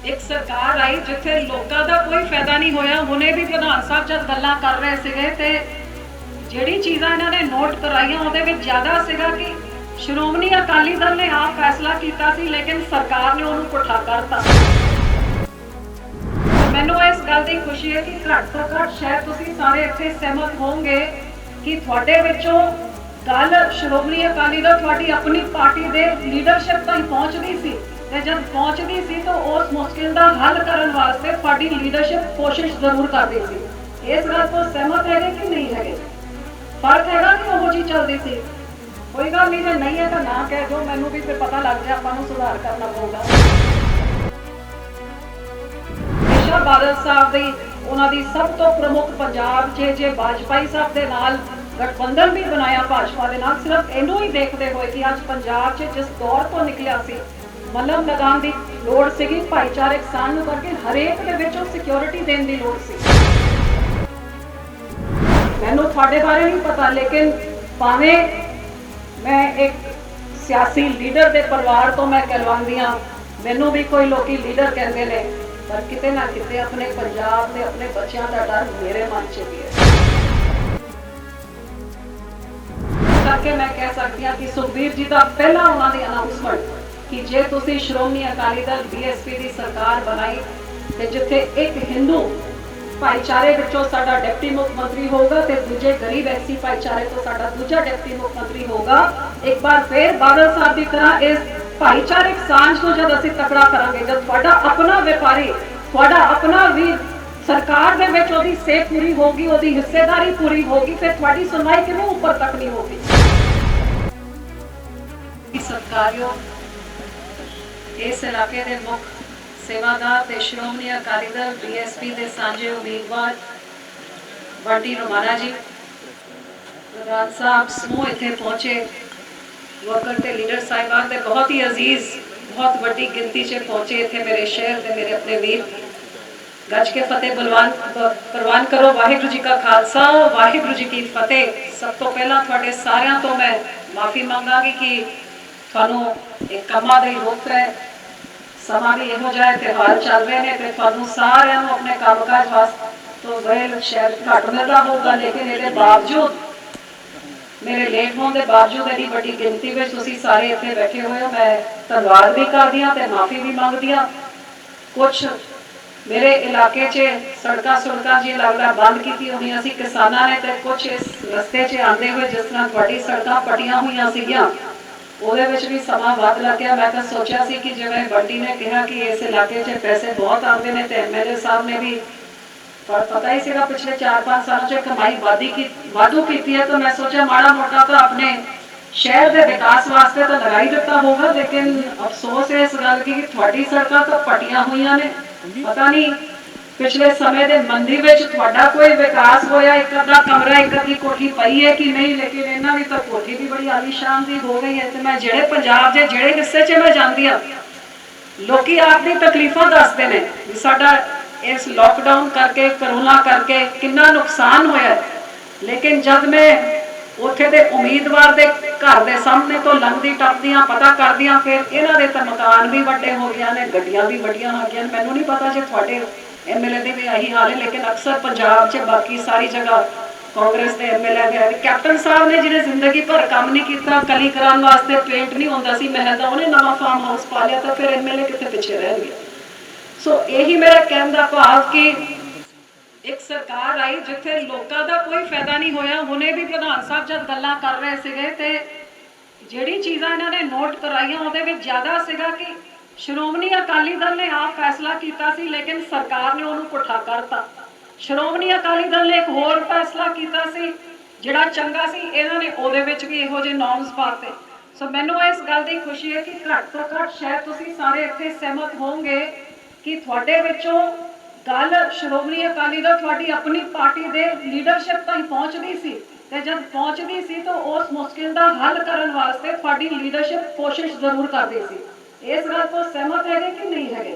एक सरकार आई जिथे लोगों का कोई फायदा नहीं होया। हुणे भी प्रधान साहब जब गल्लां कर रहे सीगे ते जिहड़ी चीज़ां इन्होंने नोट कराइयां उहदे विच ज़्यादा सीगा कि श्रोमणी अकाली दल ने आप फैसला किया सी लेकिन सरकार ने उन्होंने पुठा करता। मैनूं इस गल की खुशी है कि घट तो घट शायद तुसीं सारे इत्थे सहमत होंगे कि तुहाडे विचों गल श्रोमणी अकाली दल तुहाडी अपनी पार्टी दे लीडरशिप तक पहुंचदी सी ते जब पहुंचदी सी तो उस मुश्किल का हल करने वास्ते तुहाडी लीडरशिप कोशिश जरूर करदी सी। इस गल तो सहमत है कि नहीं है? फर्क हैगा कि वो चीज़ चलती सी? कोई गल नहीं, जो नहीं है तो ना कह दो, मैनूं भी फिर पता लग जाए, आपां नूं सुधार करना पऊगा। हमेशा बादल साहब दी उन्हां दी सब तो प्रमुख पंजाब जे वाजपेयी साहब दे नाल गठबंधन भी बनाया भाजपा के नाल, सिर्फ इनू ही देखते हुए कि अज पंजाब जिस दौर तो निकलिया सी मलम लगाने की लोड़ सीगी, भाईचारक साझ करके हरेक दे विच सिक्योरिटी देने की लोड़ सी। मैनूं तुहाडे बारे नहीं पता, लेकिन भावें मैं एक सियासी लीडर के परिवार तो मैं कहलवांदी हाँ, मैनूं भी कोई लोग लीडर कहते हैं, पर किते ना किते अपने पंजाब के अपने बच्चों का डर मेरे मन च भी है। करके मैं कह सकती हाँ कि सुखबीर जी का पहला उन्होंने अनाउंसमेंट कि जे तुसी श्रोमणी अकाली दल बीएसपी की सरकार बनाई तो जिथे एक हिंदू भाईचारे विचों साडा डिप्टी मुख्यमंत्री होगा तो दूजे गरीब एससी भाईचारे तो साडा दूजा डिप्टी मुख्यमंत्री होगा। एक बार फिर बादल साहब की तरह इस भाईचारक सांझ को जब असीं तकड़ा करांगे, जब तुहाडा अपना व्यापारी तुहाडा अपना भी सरकार दे विच ओहदी सेहत पूरी होगी, ओहदी हिस्सेदारी पूरी होगी, फिर तुहाडी सुनवाई किवें ऊपर तक नहीं होगी। सरकारियों इस इलाके के मुख्य सेवादार ते श्रोमणी अकाली दल बीएसपी के सांझे उम्मीदवार बंटी रोमाना जी, प्रधान साहब समूह इत्थे पहुंचे, वर्कर ते लीडर साहिबान ते बहुत ही अजीज बहुत वड्डी गिनती से पहुंचे इत्थे मेरे शहर के मेरे अपने वीर, गज के फतेह प्रवान करो। वाहिगुरू जी का खालसा वाहिगुरू जी की फतेह। सब तो पहला तुहाडे सारियां तो मैं माफ़ी मंगांगी कि थानू एक कमां दी रोक है, समा भी इहो जिहा त्यौहार चल रहे हैं तो थानू सारियां नू अपने कामकाज वास्ते तो वेल शायद घट मिलता होगा, लेकिन ये बावजूद मेरे लेट होने के बावजूद एडी बड़ी गिनती में तुसीं सारे इत्थे बैठे हुए हो, मैं धन्यवाद भी करदी हां ते माफ़ी भी मंगदी हां। कुछ मेरे इलाके च सड़क जी लगता बंद की हुई सी किसानों ने, तो कुछ इस रस्ते च आते हुए जिस तरह तुहाडी सड़कां पटियां हुई सीगियां ਉਹਦੇ ਵਿੱਚ भी समा ਵੱਧ ਲੱਗ ਗਿਆ। मैं तो सोचा सी कि जिवें बंटी ने कहा कि इस इलाके च पैसे बहुत आते हैं तो एमएलए साहब ने भी पता ही सीगा पिछले 4-5 सालों से कमाई वाधू की है, तो मैं सोचा माड़ा मोटा तो अपने शहर के विकास वास्ते तो लगा ही दिता होगा, लेकिन अफसोस है इस गल की कि थोड़ी सड़क तो पटियां हुई ने। पता नहीं पिछले समय के मंदी में कोई विकास होया, एक अद्धा कमरा एक अद्धी कोठी पई है कि नहीं, लेकिन इन्हों की तो कोठी भी बड़ी आलीशान की हो गई है। तो मैं जेड़े पंजाब के जेड़े हिस्से च मैं जाती हाँ, लोग अपनी तकलीफा दसते हैं भी साडा इस लॉकडाउन करके करोना करके कितना नुकसान होया, लेकिन जब मैं उत्थे दे उम्मीदवार दे घर के सामने तो लंघदी टपदियां पता करदियां, फिर इन्हां दे तो मकान भी वड्डे हो गए ने, गड्डियां भी वड्डियां हो गई। मैनूं नहीं पता जे तुहाडे एमएलए दे भी यही हाल है, लेकिन अक्सर पंजाब च बाकी सारी जगह कांग्रेस के एमएलए गए। कैप्टन साहब ने जिन्हें जिंदगी भर काम नहीं किया, कली कराने वास्ते पेंट नहीं होंदा सी महल का, उन्हें नवा फार्म हाउस पा लिया, तो फिर एमएलए कितने पिछे रह गए। सो यही मेरा कहने का भाव कि एक सरकार आई जिथे लोगों का कोई फायदा नहीं होया। हुणे भी प्रधान साहब जब गल्लां कर रहे सीगे ते जिहड़ी चीज़ां इन्होंने नोट कराइयां उहदे विच ज़्यादा सीगा कि श्रोमणी अकाली दल ने आप फैसला किया सी लेकिन सरकार ने उन्होंने पुठा करता। श्रोमणी अकाली दल ने एक होर फैसला किया सी जिहड़ा चंगा सी, इन्होंने उहदे विच भी इहो जिहे नॉर्म्स पाते। सो मैनूं इस गल की खुशी है कि घट तो घट शायद तुसीं सारे इत्थे सहमत होंगे कि तुहाडे विचों गल श्रोमणी अकाली दल तुहाडी अपनी पार्टी के लीडरशिप तक पहुंचती सी ते जब पहुंचती सी तो उस मुश्किल का हल करने वास्ते तुहाडी लीडरशिप कोशिश जरूर करती सी। इस गल तो सहमत है कि नहीं है?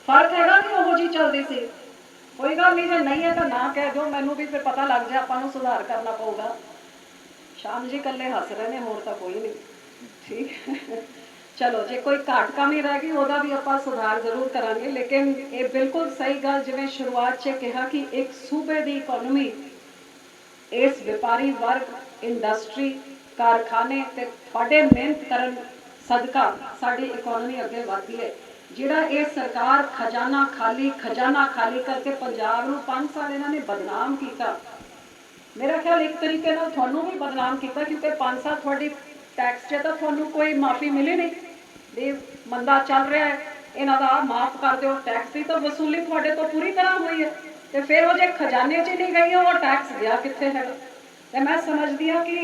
फर्क हैगा कि वो चीज़ चलती सी? कोई गल नहीं, जो नहीं है तो ना कह दो, मैनूं भी फिर पता लग जाए, आपां नूं सुधार करना पऊगा। शाम जी कल्ले हस रहे हैं, होर तो कोई नहीं। ठीक चलो जे कोई घाट कमी रह गई ਉਹਦਾ भी ਆਪਾਂ सुधार जरूर करांगे, लेकिन ये बिल्कुल सही गल जिवें शुरुआत 'ਚ कहा कि एक सूबे की इकोनॉमी इस व्यापारी वर्ग इंडस्ट्री कारखाने ते थोड़े मेहनत करन सदका साडी इकोनॉमी अगे बढ़ती है। जिहड़ा ये सरकार खजाना खाली करके पंजाब नूं 5 साल इन्होंने बदनाम किया, मेरा ख्याल एक तरीके नाल तुहानूं भी बदनाम किया, क्योंकि 5 साल थोड़ी टैक्स से तो तुहानूं कोई माफ़ी मिली नहीं भी मंदा चल रहा है, इन्हां दा माफ़ कर दो। टैक्स की तो वसूली तुहाडे तो पूरी तरह हुई है, तो फिर वो जो खजाने 'च नहीं गई वो टैक्स गया कित्थे है। तो मैं समझदी हाँ कि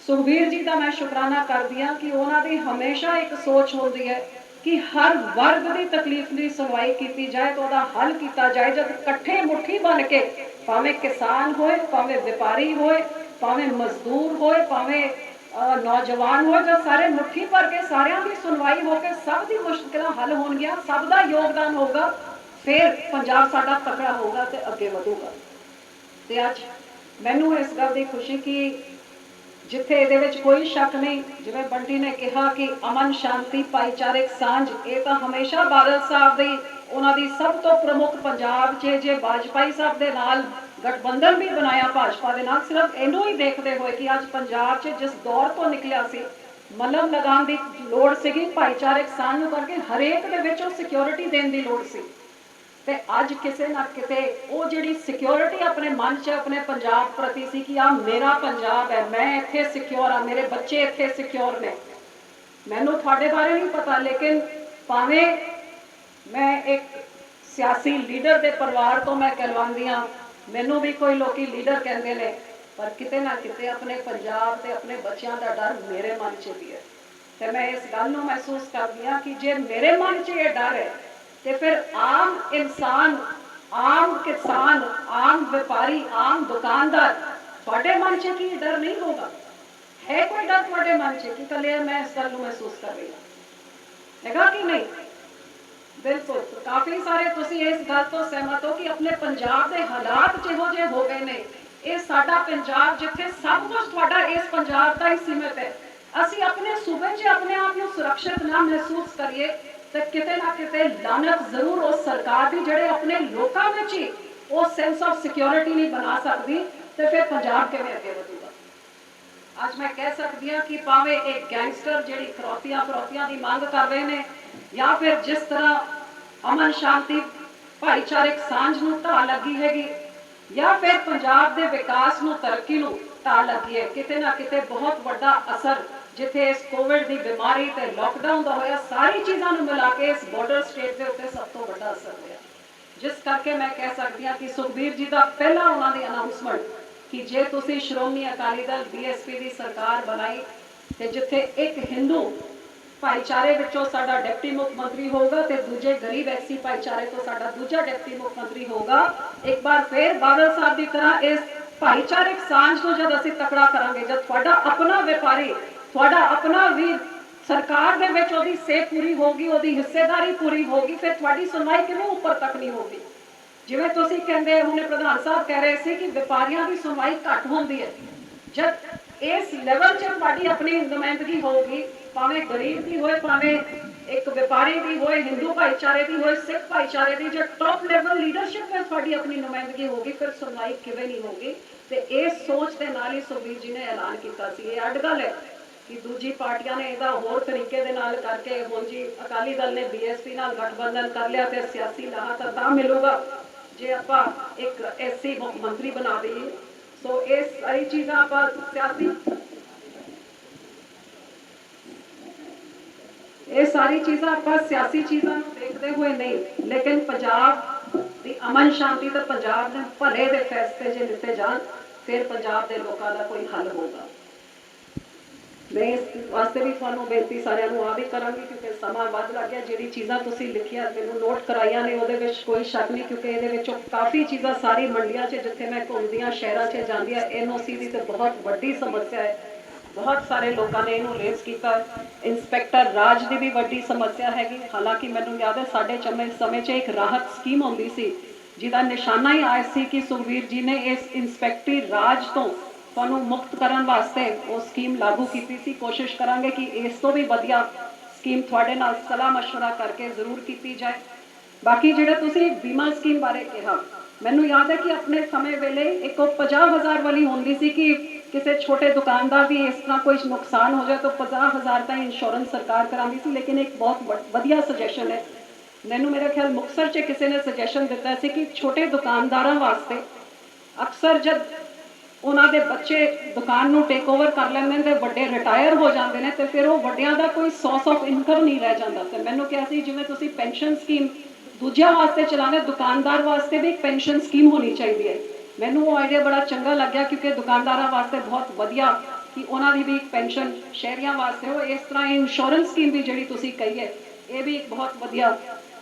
सुखबीर जी का मैं शुकराना करदी हाँ कि उन्होंने हमेशा एक सोच होती है कि हर वर्ग की तकलीफ की सुनवाई की जाए तो वह हल किया जाए। जब कट्ठे मुट्ठी बन के भावें किसान होए, भावें व्यापारी होए, भावें मजदूर होए, भावें नौजवान हो, जब सारे मुट्ठी भर के सारिਆਂ की सुनवाई होकर सब की मुश्किल हल होणगियां, सब का योगदान होगा, फिर पंजाब साडा तकड़ा होगा तो अगे वधूगा। तो अज मैनू इस गल की खुशी कि जिथे ये कोई शक नहीं, जिवें बंटी ने कहा कि अमन शांति भाईचारक सांझ, ये तो हमेशा बादल साहब की उन्होंने सब तो प्रमुख पंजाब च जे वाजपेयी साहब के नाल गठबंधन भी बनाया भाजपा के नाल, सिर्फ इनू ही देखते हुए कि अज पंजाब च जिस दौर तो निकलिया सी मलम लगाने की लोड़ सी, भाईचारक सांझ करके हरेक दे विच सिक्योरिटी देने की लोड़ सी। ते अज किसी ना किते वो जिहड़ी सिक्योरिटी अपने मन च अपने पंजाब प्रति सी कि आ मेरा पंजाब है, मैं इत्थे सिक्योर हाँ, मेरे बच्चे इत्थे सिक्योर ने। मैनू थोड़े बारे नहीं पता, लेकिन भावें मैं एक सियासी लीडर के परिवार तो मैं कहलवांदी हाँ, मैनू भी कोई लोग लीडर कहते हैं, पर किते ना किते अपने पंजाब ते अपने बच्चों का डर मेरे मन च भी है। तो मैं इस गल नूं महसूस करदी हाँ कि जे मेरे मन च ये डर है तो फिर आम इंसान, आम किसान, आम व्यापारी, आम दुकानदार, थोड़े मन च की डर नहीं होगा? है कोई डर थोड़े मन च कि कल मैं इस गल महसूस कर रही हैगा कि नहीं? बिल्कुल। तो काफ़ी सारे तुसी इस गल तो सहमत हो कि अपने पंजाब के हालात जिहो जे हो गए ने, ये साडा पंजाब जिथे सब कुछ थोड़ा इस पंजाब का ही सीमित है, असी अपने सूबे च अपने आप को सुरक्षित ना महसूस करिए तो किते ना किते लानत जरूर उस सरकार की जिहड़े अपने लोगों में ही वो सेंस ऑफ सिक्योरिटी नहीं बना सकती, तो फिर पंजाब किवें अगे वधूगा। अज मैं कह सकती हाँ कि भावें एक गैंगस्टर जिहड़ी फरौतियां की मांग कर रहे हैं, या फिर जिस तरह अमन शांति भाईचारक सांझ नूं ढाह लगी हैगी, या फिर पंजाब के विकास नूं तरक्की नूं ढाह लगी है, किते ना किते बहुत बड़ा असर जिथे इस कोविड की बीमारी ते लॉकडाउन का होया, सारी चीज़ों को मिला के इस बॉर्डर स्टेट के उत्ते सब तो बड़ा असर होया, जिस करके मैं कह सकती हाँ कि सुखबीर जी का पहला उन्होंने अनाउंसमेंट कि जे तुसी श्रोमणी अकाली दल BSP की सरकार बनाई तो जिथे एक हिंदू भाईचारे विचों साडा डिप्टी मुख मंत्री होगा तो दूजे गरीब SC भाईचारे तो साडा दूजा डिप्टी मुख मंत्री होगा। एक बार फिर बादल साहब की तरह इस भाईचारक सांझ को जब असीं तकड़ा करांगे, जब तुहाडा अपना व्यापारी, थोड़ा अपना भी सरकार दे विच ओदी सेह पूरी होगी, ओदी हिस्सेदारी पूरी होगी, फिर थोड़ी सुनवाई किवें ऊपर तक नहीं होगी। जिवें तुसीं कहंदे हुणे प्रधान साहब कह रहे सी कि व्यापारियों की सुनवाई घट होंदी है, जब इस लेवल च थोड़ी अपनी नुमाइंदगी होगी, भावें गरीब की होए, भावें एक व्यापारी की होए, हिंदू भाईचारे की होए, सिख भाईचारे की, जो टॉप लेवल लीडरशिप में थोड़ी अपनी नुमाइंदगी होगी, फिर सुनवाई किवें नहीं होगी। तो इस सोच के नाल ही सुखबीर जी ने ऐलान किया सी। ये अड गल है कि दूजी पार्टियां ने इहदा होर तरीके दे नाल करके हुण जी अकाली दल ने BSP नाल गठबंधन कर लिया तो सियासी लाहा तां मिलूगा जे आपां एक SC मुख मंत्री बना दईए। सो ये सारी चीज़ां आपां सियासी ये सारी चीज़ां आपां सियासी चीज़ां देखते हुए नहीं, लेकिन पंजाब की अमन शांति तो पंजाब ने भले दे फैसले जे लिते जान, फिर पंजाब के लोगों का कोई हल होगा। मैं इस वास्ते भी तुहानूं बेनती सारिआं आ भी करांगी क्योंकि समा वध लग गया। जिहड़ी चीज़ां तुसीं लिखियां मैनूं नोट कराइयां ने उहदे विच कोई शक नहीं, क्योंकि इहदे विचों काफ़ी चीज़ां सारी मंडियां च जिथे मैं घूमदियां शहरां च जांदियां NOC की तो बहुत वड्डी समस्या है, बहुत सारे लोगों ने इहनूं रेस किया। इंस्पैक्टर राज की भी वड्डी समस्या हैगी। हालांकि मैनूं याद है साडे समय च एक राहत स्कीम आउंदी सी जिहदा निशाना ही आया सी कि सुखबीर जी ने इस इंस्पैक्टरी राज तो तुहानूं मुक्त करन वास्ते वो स्कीम लागू की सी। कोशिश करांगे कि इस तो भी वधिया ਸਕੀਮ ਤੁਹਾਡੇ ਨਾਲ ਸਲਾਹ ਮਸ਼ਵਰਾ ਕਰਕੇ ਜ਼ਰੂਰ ਕੀਤੀ ਜਾਏ। ਬਾਕੀ ਜਿਹੜਾ ਤੁਸੀਂ ਬੀਮਾ ਸਕੀਮ ਬਾਰੇ ਕਿਹਾ, ਮੈਨੂੰ ਯਾਦ ਹੈ ਕਿ ਆਪਣੇ ਸਮੇਂ ਵੇਲੇ ਇੱਕ 50,000 ਵਾਲੀ ਹੁੰਦੀ ਸੀ ਕਿ ਕਿਸੇ ਛੋਟੇ ਦੁਕਾਨਦਾਰ ਦੀ ਇਸ ਤਰ੍ਹਾਂ ਕੋਈ ਨੁਕਸਾਨ ਹੋ ਜਾਏ ਤਾਂ 50,000 ਦਾ ਇੰਸ਼ੋਰੈਂਸ ਸਰਕਾਰ ਕਰਾਉਂਦੀ ਸੀ। ਲੇਕਿਨ ਇੱਕ ਬਹੁਤ ਵਧੀਆ ਸੁਜੈਸ਼ਨ ਹੈ, ਮੈਨੂੰ ਮੇਰੇ ਖਿਆਲ ਮੁਕਤਸਰ 'ਚ ਕਿਸੇ ਨੇ ਸੁਜੈਸ਼ਨ ਦਿੱਤਾ ਸੀ ਕਿ ਛੋਟੇ ਦੁਕਾਨਦਾਰਾਂ ਵਾਸਤੇ ਅਕਸਰ ਜਦ ਉਹਨਾਂ ਦੇ ਬੱਚੇ ਦੁਕਾਨ ਨੂੰ ਟੇਕ ਓਵਰ ਕਰ ਲੈਂਦੇ ਨੇ ਤੇ ਵੱਡੇ ਰਿਟਾਇਰ ਹੋ ਜਾਂਦੇ ਨੇ ਤੇ ਫਿਰ ਉਹ ਵੱਡਿਆਂ ਦਾ ਕੋਈ ਸੋਰਸ ਆਫ ਇਨਕਮ ਨਹੀਂ ਰਹਿ ਜਾਂਦਾ। ਤੇ ਮੈਨੂੰ ਕਿਹਾ ਸੀ ਜਿਵੇਂ ਤੁਸੀਂ ਪੈਨਸ਼ਨ ਸਕੀਮ ਦੂਜਿਆਂ ਵਾਸਤੇ ਚਲਾਉਂਦੇ, ਦੁਕਾਨਦਾਰ ਵਾਸਤੇ ਵੀ ਇੱਕ ਪੈਨਸ਼ਨ ਸਕੀਮ ਹੋਣੀ ਚਾਹੀਦੀ ਹੈ। ਮੈਨੂੰ ਉਹ ਆਈਡੀਆ ਬੜਾ ਚੰਗਾ ਲੱਗਿਆ ਕਿਉਂਕਿ ਦੁਕਾਨਦਾਰਾਂ ਵਾਸਤੇ ਬਹੁਤ ਵਧੀਆ ਕਿ ਉਹਨਾਂ ਦੀ ਵੀ ਇੱਕ ਪੈਨਸ਼ਨ ਸ਼ਹਿਰੀਆਂ ਵਾਸਤੇ ਹੋ। ਇਸ ਤਰ੍ਹਾਂ ਇੰਸ਼ੋਰੈਂਸ ਸਕੀਮ ਵੀ ਜਿਹੜੀ ਤੁਸੀਂ ਕਹੀ ਹੈ ਇਹ ਵੀ ਇੱਕ ਬਹੁਤ ਵਧੀਆ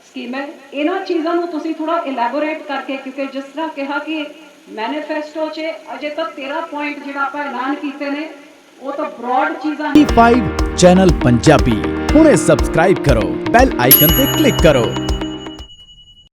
ਸਕੀਮ ਹੈ। ਇਹਨਾਂ ਚੀਜ਼ਾਂ ਨੂੰ ਤੁਸੀਂ ਥੋੜਾ ਇਲੈਬੋਰੇਟ ਕਰਕੇ, ਕਿਉਂਕਿ ਜਿਸ ਤਰ੍ਹਾਂ ਕਿਹਾ ਕਿ ਮੈਨੀਫੈਸਟੋ 'ਚ ਅਜੇ ਤੱਕ 13 ਪੁਆਇੰਟ ਜਿਹੜਾ ਆਪਾਂ ਐਲਾਨ ਕੀਤੇ ਨੇ ਉਹ ਤਾਂ ਬ੍ਰੌਡ ਚੀਜ਼ਾਂ ਨੇ। E5 ਚੈਨਲ ਪੰਜਾਬੀ ਹੁਣੇ ਸਬਸਕ੍ਰਾਈਬ ਕਰੋ, ਬੈਲ ਆਈਕਨ ਤੇ ਕਲਿੱਕ ਕਰੋ।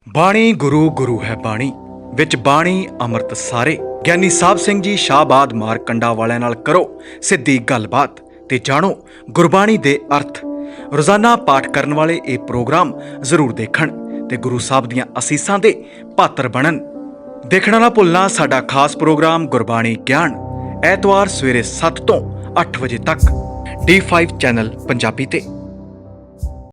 ਬਾਣੀ ਗੁਰੂ ਗੁਰੂ ਹੈ ਬਾਣੀ, ਵਿੱਚ ਬਾਣੀ ਅੰਮ੍ਰਿਤ ਸਾਰੇ। ਗਿਆਨੀ ਸਾਹਿਬ ਸਿੰਘ ਜੀ ਸ਼ਾਹਬਾਦ ਮਾਰਕੰਡਾ ਵਾਲਿਆਂ ਨਾਲ ਕਰੋ ਸਿੱਧੀ ਗੱਲਬਾਤ ਤੇ ਜਾਣੋ ਗੁਰਬਾਣੀ ਦੇ ਅਰਥ। ਰੋਜ਼ਾਨਾ ਪਾਠ ਕਰਨ ਵਾਲੇ ਇਹ ਪ੍ਰੋਗਰਾਮ ਜ਼ਰੂਰ ਦੇਖਣ ਤੇ ਗੁਰੂ ਸਾਹਿਬ ਦੀਆਂ ਅਸੀਸਾਂ ਦੇ ਪਾਤਰ ਬਣਨ। ਦੇਖਣਾ ਨਾ ਭੁੱਲਣਾ ਸਾਡਾ ਖਾਸ ਪ੍ਰੋਗਰਾਮ ਗੁਰਬਾਣੀ ਗਿਆਨ, ਐਤਵਾਰ ਸਵੇਰੇ 7 ਤੋਂ 8 ਵਜੇ ਤੱਕ D5 ਚੈਨਲ ਪੰਜਾਬੀ ਤੇ।